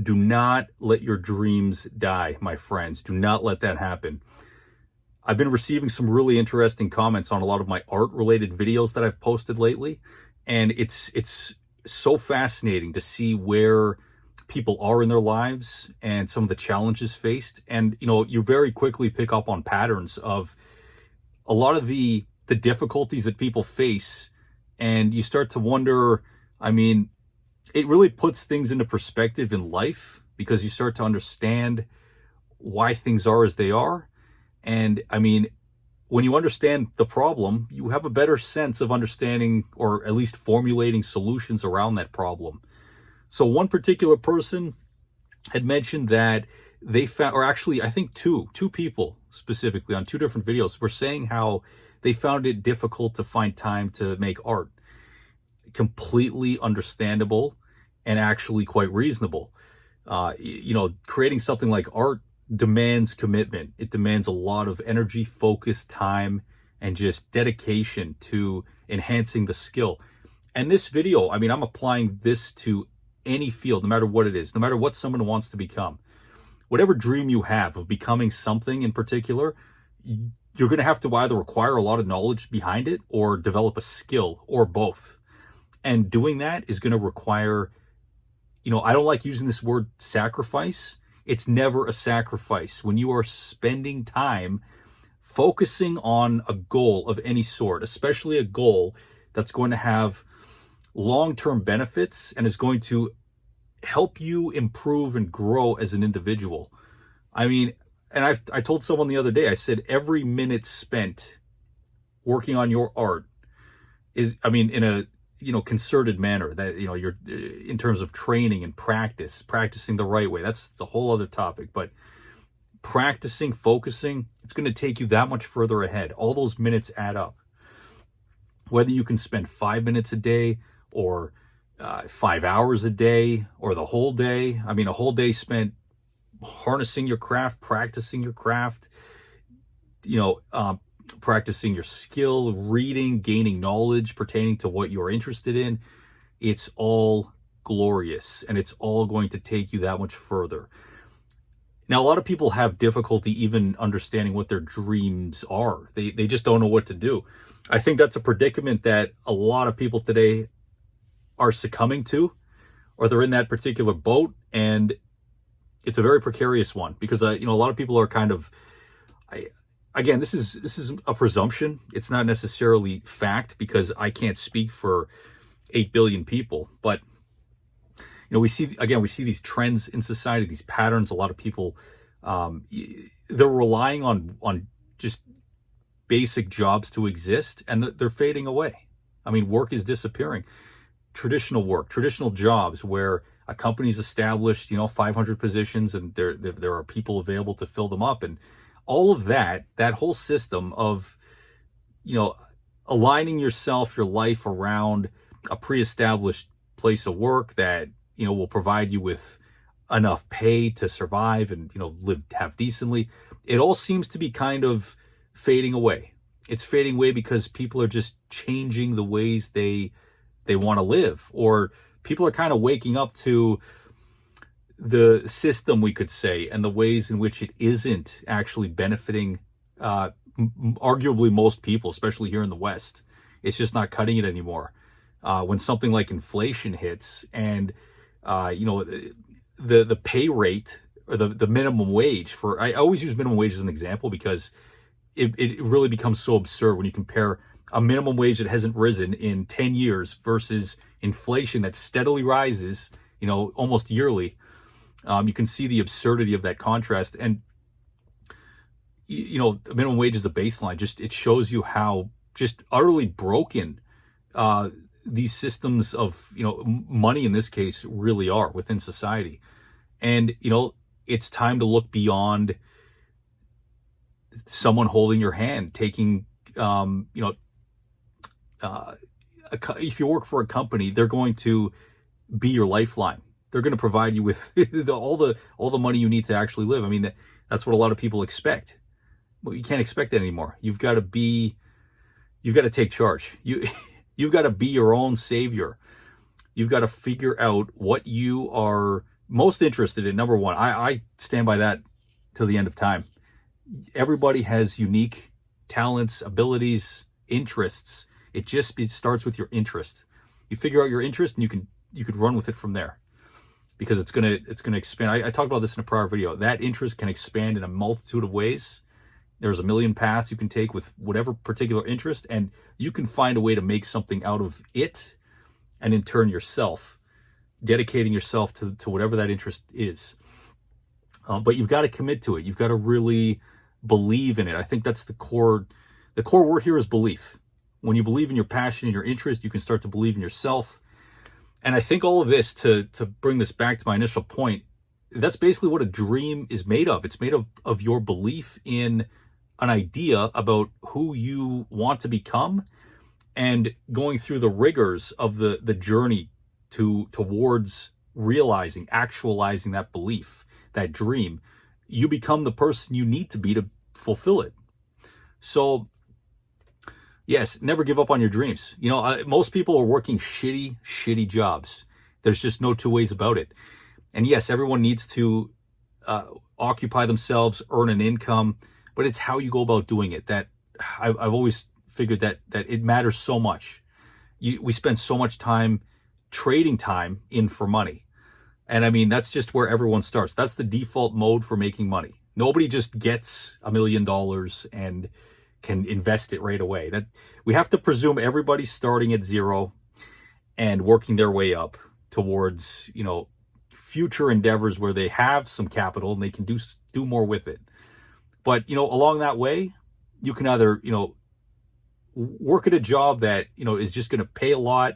Do not let your dreams die, my friends. Do not let that happen. I've been receiving some really interesting comments on a lot of my art-related videos that I've posted lately, and it's so fascinating to see where people are in their lives and some of the challenges faced. And you very quickly pick up on patterns of a lot of the difficulties that people face, and you start to wonder. I mean, it really puts things into perspective in life because you start to understand why things are as they are. And I mean, when you understand the problem, you have a better sense of understanding, or at least formulating solutions around that problem. So one particular person had mentioned that they found, or actually I think two people specifically on two different videos were saying how they found it difficult to find time to make art. Completely understandable and actually quite reasonable. Creating something like art demands commitment. It demands a lot of energy, focus, time, and just dedication to enhancing the skill. And this video, I mean, I'm applying this to any field, no matter what it is, no matter what someone wants to become. Whatever dream you have of becoming something in particular, you're going to have to either acquire a lot of knowledge behind it or develop a skill, or both. And doing that is going to require, I don't like using this word sacrifice. It's never a sacrifice. When you are spending time focusing on a goal of any sort, especially a goal that's going to have long-term benefits and is going to help you improve and grow as an individual. I mean, and I told someone the other day, I said, every minute spent working on your art is, I mean, in a concerted manner, that you're in terms of training and practicing the right way, that's a whole other topic. But practicing, focusing, it's going to take you that much further ahead. All those minutes add up. Whether you can spend 5 minutes a day, or 5 hours a day, or the whole day. I mean, a whole day spent harnessing your craft, practicing your craft, practicing your skill, reading, gaining knowledge pertaining to what you're interested in. It's all glorious, and it's all going to take you that much further. Now, a lot of people have difficulty even understanding what their dreams are. They just don't know what to do. I think that's a predicament that a lot of people today are succumbing to, or they're in that particular boat, and it's a very precarious one because a lot of people are kind of, again, this is a presumption. It's not necessarily fact because I can't speak for 8 billion people, but we see these trends in society, these patterns. A lot of people, they're relying on just basic jobs to exist, and they're fading away. I mean, work is disappearing. Traditional work, traditional jobs where a company's established, 500 positions, and there are people available to fill them up, and all of that whole system of, aligning yourself, your life around a pre-established place of work that, will provide you with enough pay to survive and, have decently. It all seems to be kind of fading away. It's fading away because people are just changing the ways they want to live, or people are kind of waking up to the system, we could say, and the ways in which it isn't actually benefiting arguably most people, especially here in the West. It's just not cutting it anymore. When something like inflation hits, and the pay rate, or the minimum wage for, I always use minimum wage as an example because it really becomes so absurd when you compare a minimum wage that hasn't risen in 10 years versus inflation that steadily rises, almost yearly. You can see the absurdity of that contrast. And, the minimum wage is a baseline. Just, it shows you how just utterly broken these systems of, money in this case really are within society. And, it's time to look beyond someone holding your hand, taking, if you work for a company, they're going to be your lifeline. They're going to provide you with all the money you need to actually live. I mean, that's what a lot of people expect. Well, you can't expect that anymore. You've got to take charge. You've got to be your own savior. You've got to figure out what you are most interested in number one. I stand by that till the end of time. Everybody has unique talents, abilities, interests. It just starts with your interest. You figure out your interest, and you could run with it from there, because it's gonna expand. I talked about this in a prior video. That interest can expand in a multitude of ways. There's a million paths you can take with whatever particular interest, and you can find a way to make something out of it, and in turn yourself, dedicating yourself to whatever that interest is. But you've got to commit to it. You've got to really believe in it. I think that's the core word here is belief. When you believe in your passion and your interest, you can start to believe in yourself. And I think all of this, to bring this back to my initial point, that's basically what a dream is made of. It's made of your belief in an idea about who you want to become, and going through the rigors of the journey towards realizing, actualizing that belief, that dream. You become the person you need to be to fulfill it. So yes, never give up on your dreams. You know, most people are working shitty jobs. There's just no two ways about it. And yes, everyone needs to occupy themselves, earn an income, but it's how you go about doing it that I've always figured that it matters so much. We spend so much time trading time in for money. And I mean, that's just where everyone starts. That's the default mode for making money. Nobody just gets $1 million and can invest it right away. That we have to presume everybody's starting at zero and working their way up towards, you know, future endeavors where they have some capital and they can do more with it. But, you know, along that way, you can either, you know, work at a job that, you know, is just going to pay a lot,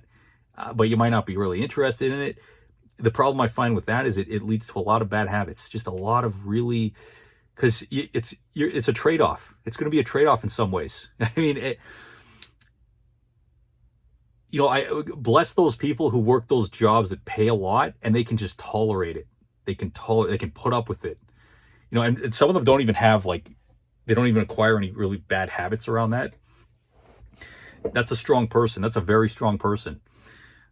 but you might not be really interested in it. The problem I find with that is it leads to a lot of bad habits, just a lot of really, because it's a trade-off. It's going to be a trade-off in some ways. I mean, you know, I bless those people who work those jobs that pay a lot and they can just tolerate it. They can put up with it. You know, and some of them don't even have, like, they don't even acquire any really bad habits around that. That's a strong person. That's a very strong person.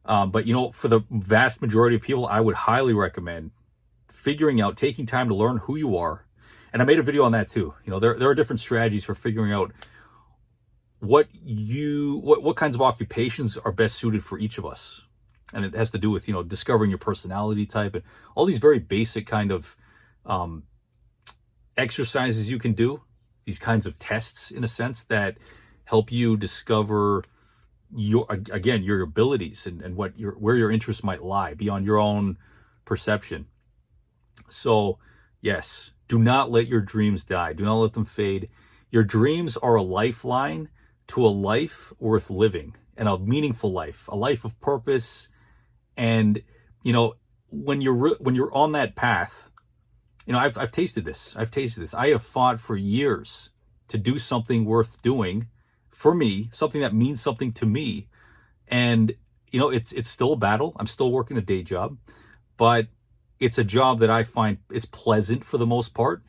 But, you know, for the vast majority of people, I would highly recommend figuring out, taking time to learn who you are. And I made a video on that too. You know, there are different strategies for figuring out what kinds of occupations are best suited for each of us. And it has to do with, you know, discovering your personality type and all these very basic kind of exercises you can do, these kinds of tests in a sense that help you discover your abilities and where your interests might lie beyond your own perception. So yes, do not let your dreams die. Do not let them fade. Your dreams are a lifeline to a life worth living, and a meaningful life, a life of purpose. And, you know, when you're on that path, you know, I've tasted this. I have fought for years to do something worth doing for me, something that means something to me. And, you know, it's still a battle. I'm still working a day job, but it's a job that I find it's pleasant for the most part.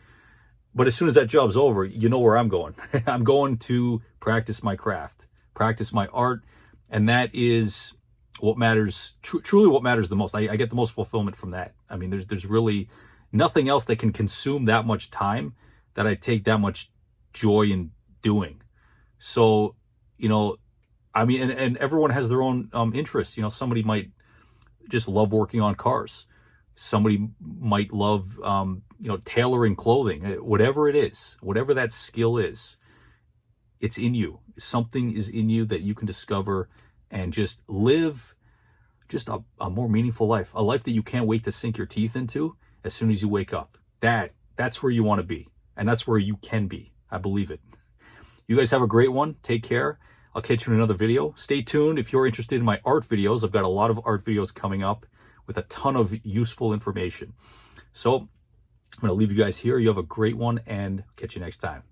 But as soon as that job's over, you know where I'm going. I'm going to practice my craft, practice my art. And that is what matters, truly what matters the most. I get the most fulfillment from that. I mean, there's really nothing else that can consume that much time that I take that much joy in doing. So, you know, I mean, and everyone has their own interests. You know, somebody might just love working on cars. Somebody might love, you know, tailoring clothing, whatever it is, whatever that skill is, it's in you. Something is in you that you can discover and just live just a more meaningful life, a life that you can't wait to sink your teeth into as soon as you wake up. That's where you want to be. And that's where you can be. I believe it. You guys have a great one. Take care. I'll catch you in another video. Stay tuned if you're interested in my art videos. I've got a lot of art videos coming up with a ton of useful information. So I'm going to leave you guys here. You have a great one, and catch you next time.